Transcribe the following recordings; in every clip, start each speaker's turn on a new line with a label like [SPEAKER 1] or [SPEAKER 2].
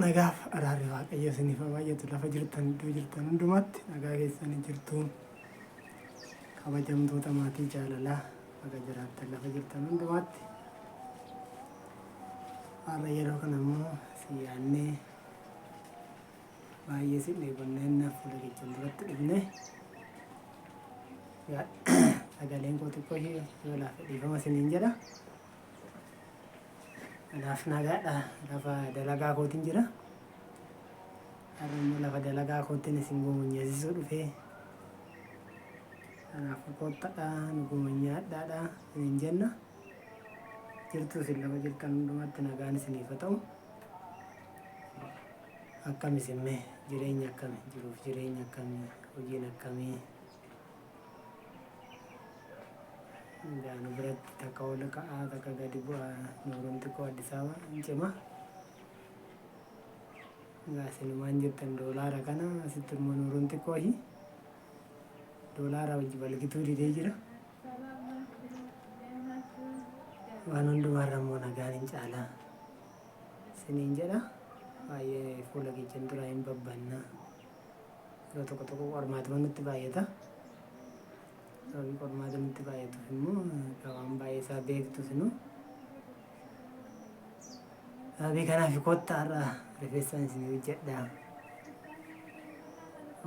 [SPEAKER 1] nagaaf araarri waaqayyo isiniif haa baay'atu lafa jirtan iddoo jirtan hundumaatti nagaa keessanii jirtu kabajamtoota maatii jaalalaa bakka jiraattan lafa jirtan hundumaatti har'a yeroo kana immoo siyaannee baay'ee si dheebonneen fuula keenya duratti dhufne sagaleen koo xiqqoo ishee yoo laafa dhiifama isiniin jedha. Kanaaf nagaadha lafa dalagaa kootiin jira. Har'a immoo lafa dalagaa kootiin isin gomonyasisuu dhufee kanaaf koottadha nu gomonyaadhaadha isiniin jenna. Jirtu isin lafa jirtan hundumaatti nagaan isiniif haa ta'u. Akkam isimmee jireenya akkamii jiruuf jireenya akkamii hojiin akkamii gaanu biratti takka ol ka'aa takka gadi bu'aa Nuuruun xiqqoo Addis Ababaa hin cima. Isinumaan jirtan doolaara kana asitti immoo Nuuruun xiqqoo ishii doolaara wajji walgituu didee jira. Waan hundumaarra immoo nagaan hin caalaa isiniin jedha. Baay'ee fuula keenya duraa hin babbanna. Yeroo tokko tokko qormaatuma nutti baay'ata. Sababii qormaata nutti baay'atuuf immoo waan baay'ee isaa beektu sinu. Sababii kanaaf kottaa har'a rifeensaan isin hojjedha.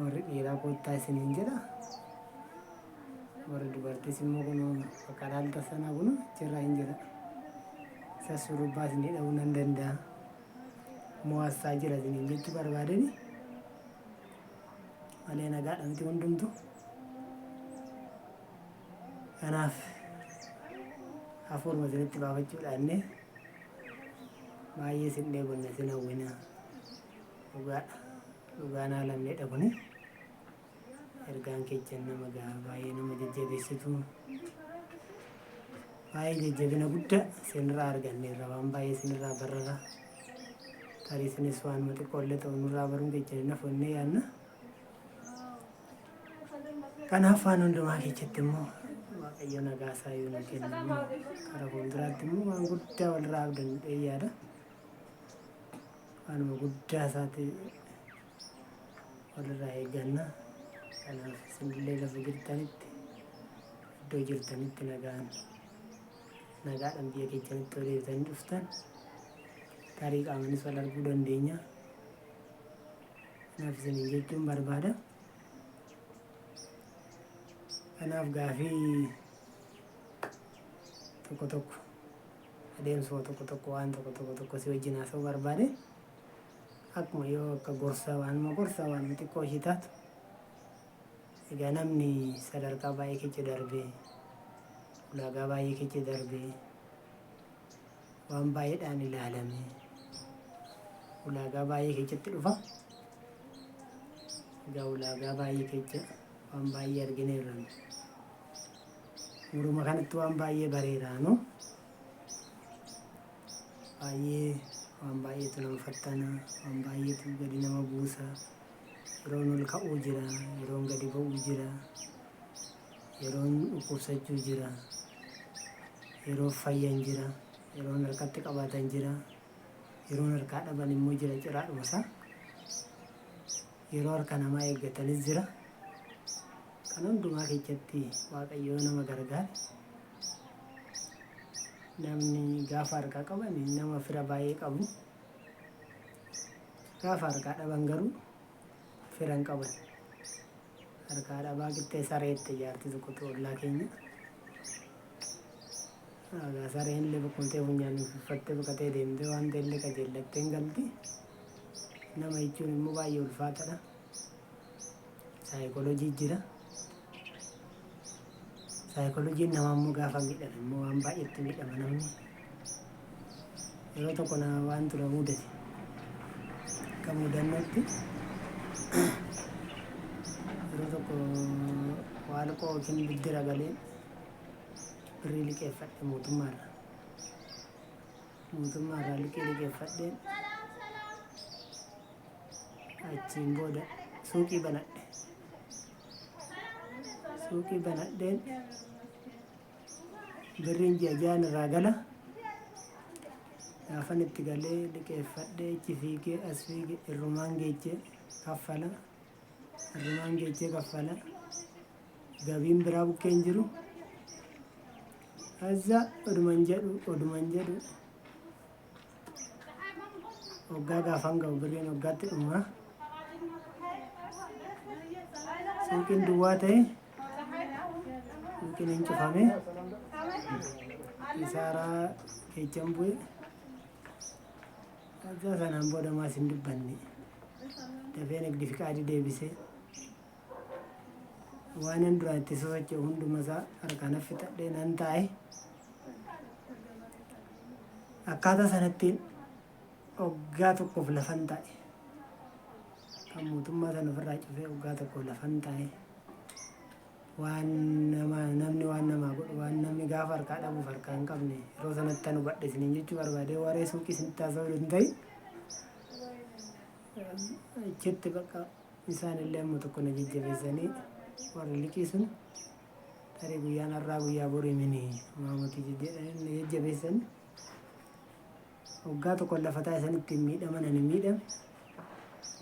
[SPEAKER 1] Warri dhiiraa kottaa isiniin jedha. Warri dubartiis immoo kun bakka dhaalta sanaa kun jirraa hin jira. Isa surubaa isin hidhamuu nan danda'a. Mo'asaa jira isiniin jechuu barbaadani. Malee nagaadha miti hundumtu. Kanaaf hafuuruma isinitti baafachuudhaan baay'ee isin dheebonne isin hawwina. Dhugaan haalamneedha kuni. Ergaan keechan nama baay'ee nama jajjabeessitu. Baay'ee jajjabina guddaa isinirraa arganneerra waan baay'ee isinirraa barrara. Tarii isinis waanuma xiqqoollee ta'u nurraa baruun keechan hin hafne yaadna. Kanaaf waan hundumaa keessatti immoo waaqayyo nagaa isaa yoo nu kennu karaa fuulduraatti immoo waan guddaa walirraa abdannu yaada. Waanuma guddaa isaati walirraa eegganna. Kanaaf isinillee lafa jirtanitti iddoo jirtanitti nagaadhaan biyya keessanitti yoo deebitanii dhuftan tarii qaamanis wal arguu dandeenya. Kanaaf isiniin jechuun barbaada. Kanaaf gaafii tokko tokko adeemsuma tokko waan tokko si wajjin haasa'uu barbaade akkuma yoo akka gorsaa waanuma xiqqoo ishii taatu. Egaa namni sadarkaa baay'ee keessa darbee ulaagaa baay'ee keessa darbee waan baay'eedhaan ilaalame ulaagaa baay'ee keessatti dhufa. Egaa ulaagaa baay'ee keessa waan baay'ee argineerra. Muruma kanatti waan baay'ee bareeraanu waan baay'eetu nama fattana waan baay'eetu gadi nama buusa. Yeroon ol ka'uu jira, yeroon gadi ba'uu jira, yeroon dhukkubsachuu jira, yeroo fayyan jira, yeroon harkatti qabaatan jira, yeroon harkaa dhaban immoo jira ciraadhuma isaa. Yeroo harka namaa eeggatanis jira. Kan hundumaa keessatti waaqayyoo nama gargaara. Namni gaafa harkaa qaban nama fira baay'ee qabu. Gaafa harkaa dhaban garuu fira hin qaban. Harkaa dhabaa qixxee sareetti ijaarti tokkotu ollaa keenya. Sareen illee bakkumtee funyaan uffattee baqatee deemtee waan ta'ellee qajeellattee hin galti. Nama jechuun immoo baay'ee ulfaataadha. Saayikooloojii jira. Saayikooloojiin namaa immoo gaafa miidhame immoo waan baay'eetti miidhama namni. Yeroo tokko nama waan ture mudate akka mudannootti yeroo tokko waan qoo yookiin biddira galee birrii liqeeffadhe mootummaarraa liqeeffadheen achiin booda suuqii banadheen birriin ji'a ja'an irraa gala gaafan itti galee liqeeffadhee ichi fiigee as fiigee irrumaan geechee kaffala gabiin biraa bukkeen jiru azza oduman jedhu waggaa gaafan ga'u birriin waggaatti dhuma suuqiin duwwaa ta'e suuqiin hin cufame isaaraa keechan bu'e azza sanaan booda maas hin dubbanne dafee nagdi fiqaadii deebisee waanan duraan itti sosocho'u hundumasaa harkaan fixadhee nan taa'e akkaataa sanattiin waggaa tokkoof lafan taa'e kan mootummaa sana ofirraa cufee waggaa tokkoof lafan taa'e waan namni waan namaa godhu waan namni gaafa harkaa dhabuuf harkaa hin qabne yeroo sanatti tan hubadhe isiniin jechuu barbaadee waree suuqii isinitti haasa'uu hin ta'in achitti bakka isaan illee amma tokko na jajjabeessanii warri liqii sun tarii guyyaan har'aa guyyaa borii mini maamotii jedhanii na jajjabeessan waggaa tokko lafataa isanitti miidhaman ani miidhame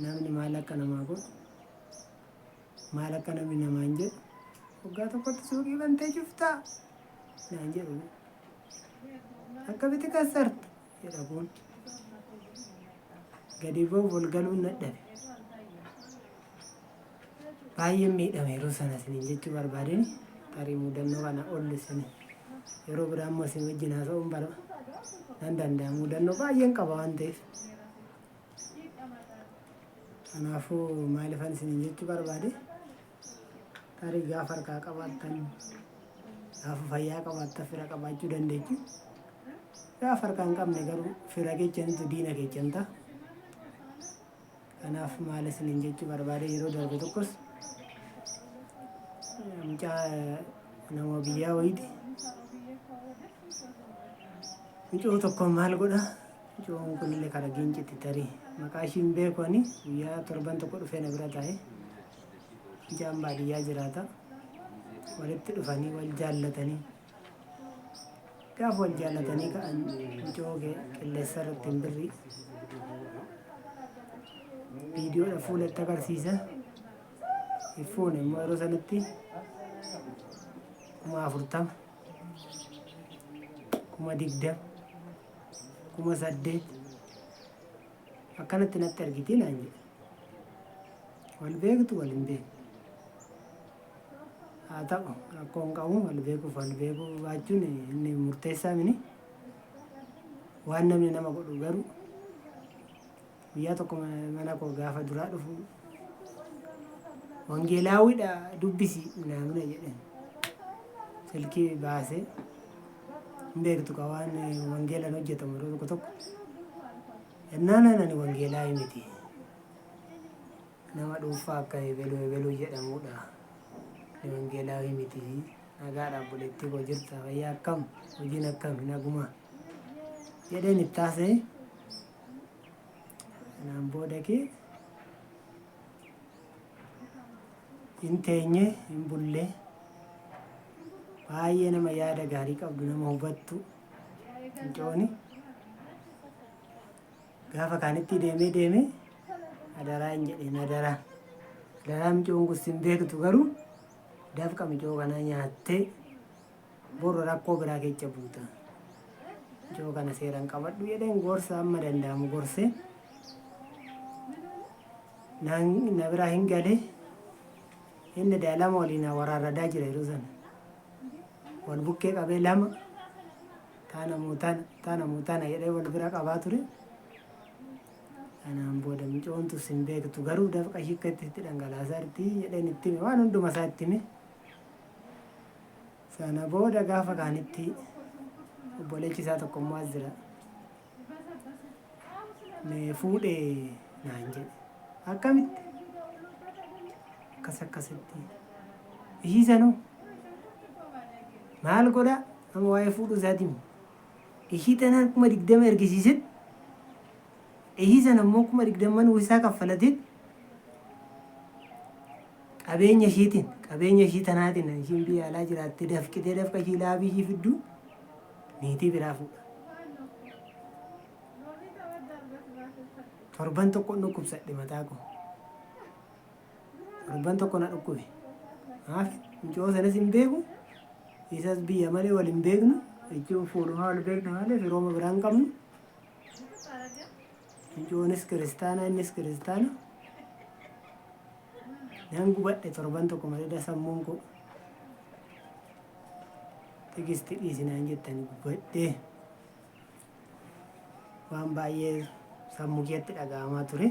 [SPEAKER 1] namni maal akka namaa godhu maal akka namni namaan jedhu waggaa tokkotti suuqii bantee cuftaa naan jedhu akkamitti kassarta jedha kun gadi ba'uuf ol galuun nadhabe baay'een miidhame yeroo sana isiniin jechuu barbaadeen tarii mudannoo kana ol isin yeroo biraa ammoo isin wajjin haasa'uun nan danda'a mudannoo baay'een qaba waan ta'eef kanaafuu maalifan isiniin jechuu barbaade tarii gaafa harkaa qabaattan gaafa fayyaa qabaattan fira qabaachuu dandeechu gaafa harkaa hin qabne garuu fira keechanitu diina keechan ta'a kanaaf maal isiniin jechuu barbaade yeroo darbe tokkos mucaa nama biyyaa wayiiti mucoo tokko maal godha mucoon kunillee karaa giincitti tarii maqaa ishiin beekani guyyaa torban tokko dhufee na bira taa'e mucaan baadiyyaa jiraata walitti dhufanii wal jaallatanii gaafa wal jaallatanii ka'an mucoo qilleessa irratti hin birri viidiyoodha fuulatti agarsiisa ifuun immoo yeroo sanatti 40,000 20,000 8,000 akkanatti natti argiti naan jedhe wal beektu wal hin beektu haa ta'u rakkoo hin qabu wal beekuu baachuun inni murteessaa mini waan namni nama godhu garuu guyyaa tokko mana koo gaafa duraa dhufu wangeelaawwiidha dubbisi naamna jedhen silkii baasee hin beektu ka waan wangeelaan hojjetamu yeroo tokko ennaan ani wangeelaa miti nama dhuunfaa akka ebeluu jedhamudha ni wangeelaa miti nagaadhaaf buleettii koo jirta fayyaa akkam hojiin akkam naguma jedheen itti haasa'e kanaan booda kee hin teenye hin bullee baay'ee nama yaada gaarii qabdu nama hubattu mucooni gaafa kaanitti deemee adaraa hin jedheen adaraa mucoon kun sin beektu garuu dafqa mucoo kanaa nyaattee borro rakkoo biraa keessa buuta mucoo kana seeraan qabadhu jedheen gorsa amma danda'amu gorsee na biraa hin galee inni daalama waliin waraarradaa jira yeroo sana wal bukkee qabee lama taana muutana jedhee wal bira qabaa ture kanaan booda mucoontu sin beektu garuu dafqa shikkatti itti dhangalaasaa jirti jedheen itti hime waan hunduma isaa itti hime sana booda gaafa kaanitti obboleechi isaa tokko immoo as jira mee fuudhee naan jedhe akkamitti akkasitti ishii sanuu maal godhaa nama waa'ee fuudhuu isaatiin ishii tanaan 20 ergisiisin ishii sana immoo 20 isaa kaffalatiin qabeenya ishii tanaatiin ishiin biyya alaa jiraatti dafqitee dafqa ishii laabii ishii fidduu niitii biraa fuudha torban tokko dhukkubsadhe mataa koo. Torban tokko na dhukkube. Maaf mucoo sanas hin beeku. Isas biyya malee wal hin beeknu. Jechuun fuudhumaa wal beekna malee firooma biraa hin qabnu. Mucoonis kiristaana innis kiristaana. Nan gubadhe torban tokko malee sammuun koo. Tigisti dhiisinaan jettanii gubadhee. Waan baay'ee sammuu keetti dhaga'amaa ture.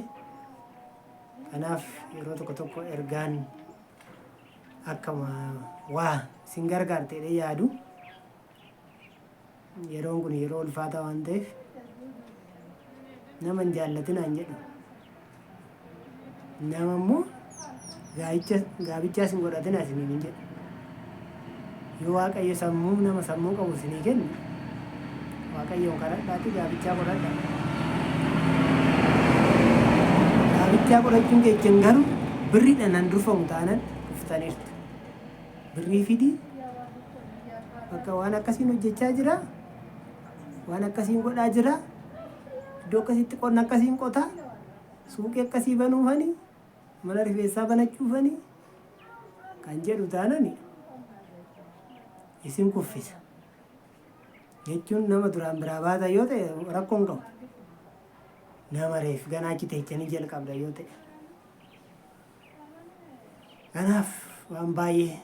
[SPEAKER 1] Kanaaf yeroo tokko tokko ergaan akkama waa sin gargaarte jedhee yaadu. Yeroon kun yeroo ulfaataa waan ta'eef nama hin jaallatinaan jedhu. Nama immoo gaabichaas hin godhatinaa isiniin hin jedhu. Yoo Waaqayyo sammuu nama sammuu qabu isinii kennu Waaqayyoon kadhadhaati gaabichaa godhadhaa. Gaabichaa godhachuun keechen garuu birriidhaan an durfamu taanan dhuftaniirtu. Birrii fidii bakka waan akkasiin hojjechaa jira. Waan akkasiin godhaa jira. Iddoo akkasitti qonna akkasiin qotaa. Suuqii akkasii banuufanii. Mana rifeensaa banachuufanii. Kan jedhu taanani isin kuffisa. Jechuun nama duraan biraa baata yoo ta'e rakkoon qabu. Nama reef ganaachi teechanii jalqabda yoo ta'e. Kanaaf waan baay'ee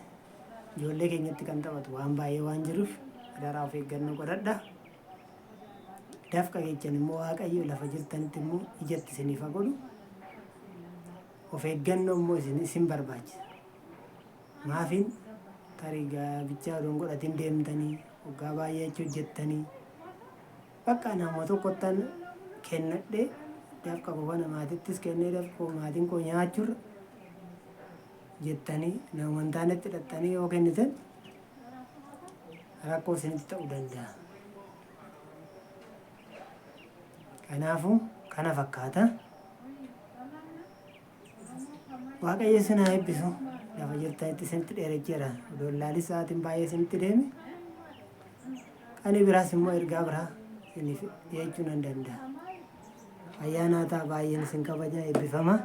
[SPEAKER 1] ijoollee keenyatti kan taphatu waan baay'ee waan jiruuf daraa of eeggannoo godhadhaa. Dafqa keechan immoo Waaqayyo lafa jirtanitti immoo ijatti isiniif haa godhu. Of eeggannoo immoo isin barbaachisa. Maafiin tarii gaabichaa odoon godhatin deemtanii waggaa baay'ee achi hojjettanii bakka nama tokkottan kennadhee dafqa koo kana maatittis kennee dafqa koo maatiin koo nyaachuurra jettanii nama hin taanetti hidhattanii yoo kennitan rakkoo isinitti ta'uu danda'a. Kanaafuu kana fakkaata. Waaqayyo isin haa eebbisu. Lafa jirtanitti isinitti dheeracheera. Odoon laalis sa'aatiin baay'ee isinitti deeme. Ani biraas immoo ergaa biraa isiniif dhiyeessuu nan danda'a. Ayyaana haa baay'een isin kabaja eebbifama.